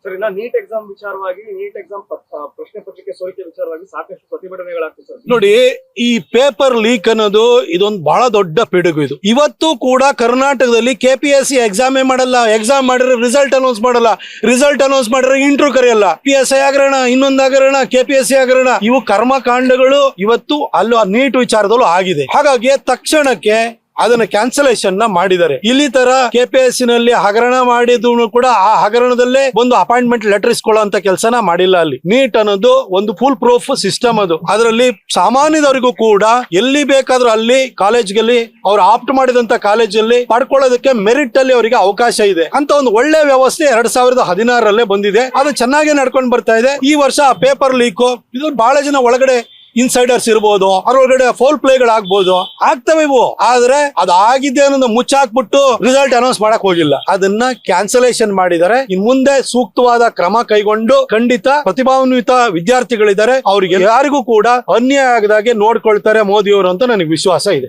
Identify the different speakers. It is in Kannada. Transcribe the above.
Speaker 1: ಸರ್, ಇನ್ನ ನೀಟ್ ಎಕ್ಸಾಮ್ ವಿಚಾರವಾಗಿ, ನೀಟ್ ಎಕ್ಸಾಮ್ ಪ್ರಶ್ನೆ ಪತ್ರಿಕೆ ಸೋರಿಕೆ ವಿಚಾರವಾಗಿ ಸಾಕಷ್ಟು ಪ್ರತಿಭಟನೆಗಳಾಗ್ತದೆ ಸರ್.
Speaker 2: ನೋಡಿ, ಈ ಪೇಪರ್ ಲೀಕ್ ಅನ್ನೋದು ಇದೊಂದು ಬಹಳ ದೊಡ್ಡ ಪಿಡುಗು. ಇದು ಇವತ್ತು ಕೂಡ ಕರ್ನಾಟಕದಲ್ಲಿ KPSC ಎಕ್ಸಾಮೇ ಮಾಡಲ್ಲ. ಎಕ್ಸಾಮ್ ಮಾಡಿದ್ರೆ ರಿಸಲ್ಟ್ ಅನೌನ್ಸ್ ಮಾಡಲ್ಲ. ರಿಸಲ್ಟ್ ಅನೌನ್ಸ್ ಮಾಡಿದ್ರೆ ಇಂಟರ್ವ್ಯೂ ಕರೆಯಲ್ಲ. PSI ಹಗರಣ, ಇನ್ನೊಂದು ಹಗರಣ, KPSC ಹಗರಣ, ಇವು ಕರ್ಮಕಾಂಡಗಳು ಇವತ್ತು ಅಲ್ಲೂ ನೀಟ್ ವಿಚಾರದಲ್ಲೂ ಆಗಿದೆ. ಹಾಗಾಗಿ ತಕ್ಷಣಕ್ಕೆ ಅದನ್ನ ಕ್ಯಾನ್ಸಲೇಷನ್ ಮಾಡಿದ್ದಾರೆ. ಇಲ್ಲಿ ತರ KPSC ನಲ್ಲಿ ಹಗರಣ ಮಾಡಿದ್ರು ಕೂಡ ಆ ಹಗರಣದಲ್ಲೇ ಒಂದು ಅಪಾಯಿಂಟ್ಮೆಂಟ್ ಲೆಟರ್ ಇಸ್ಕೊಳ್ಳುವಂತ ಕೆಲಸನ ಮಾಡಿಲ್ಲ. ಅಲ್ಲಿ ನೀಟ್ ಅನ್ನೋದು ಒಂದು ಫುಲ್ ಪ್ರೂಫ್ ಸಿಸ್ಟಮ್. ಅದರಲ್ಲಿ ಸಾಮಾನ್ಯದವರಿಗೂ ಕೂಡ ಎಲ್ಲಿ ಬೇಕಾದ್ರೂ ಅಲ್ಲಿ ಕಾಲೇಜ್ಗಳಲ್ಲಿ ಅವ್ರು ಆಪ್ಟ್ ಮಾಡಿದಂತ ಕಾಲೇಜಲ್ಲಿ ಪಡ್ಕೊಳ್ಳೋದಕ್ಕೆ ಮೆರಿಟ್ ಅಲ್ಲಿ ಅವರಿಗೆ ಅವಕಾಶ ಇದೆ ಅಂತ ಒಂದು ಒಳ್ಳೆ ವ್ಯವಸ್ಥೆ 2016ರಲ್ಲೇ ಬಂದಿದೆ. ಅದು ಚೆನ್ನಾಗಿ ನಡ್ಕೊಂಡು ಬರ್ತಾ ಇದೆ. ಈ ವರ್ಷ ಪೇಪರ್ ಲೀಕ್ ಇದು ಬಹಳ ಜನ ಒಳಗಡೆ ಇನ್ಸೈಡರ್ಸ್ ಇರ್ಬೋದು, ಅದ್ರೊಳಗಡೆ ಫೋಲ್ ಪ್ಲೇಗಳಾಗ್ಬೋದು, ಆಗ್ತವೆ ಇವು. ಆದ್ರೆ ಅದಾಗಿದೆ ಅನ್ನೋದು ಮುಚ್ಚಾಕ್ಬಿಟ್ಟು ರಿಸಲ್ಟ್ ಅನೌನ್ಸ್ ಮಾಡಕ್ ಹೋಗಿಲ್ಲ. ಅದನ್ನ ಕ್ಯಾನ್ಸಲೇಷನ್ ಮಾಡಿದ್ದಾರೆ. ಇನ್ ಮುಂದೆ ಸೂಕ್ತವಾದ ಕ್ರಮ ಕೈಗೊಂಡು ಖಂಡಿತ ಪ್ರತಿಭಾನ್ವಿತ ವಿದ್ಯಾರ್ಥಿಗಳಿದ್ದಾರೆ, ಅವ್ರಿಗೆ ಯಾರಿಗೂ ಕೂಡ ಅನ್ಯಾಯ ಆಗದಾಗೆ ನೋಡ್ಕೊಳ್ತಾರೆ ಮೋದಿಯವರು ಅಂತ ನನಗೆ ವಿಶ್ವಾಸ ಇದೆ.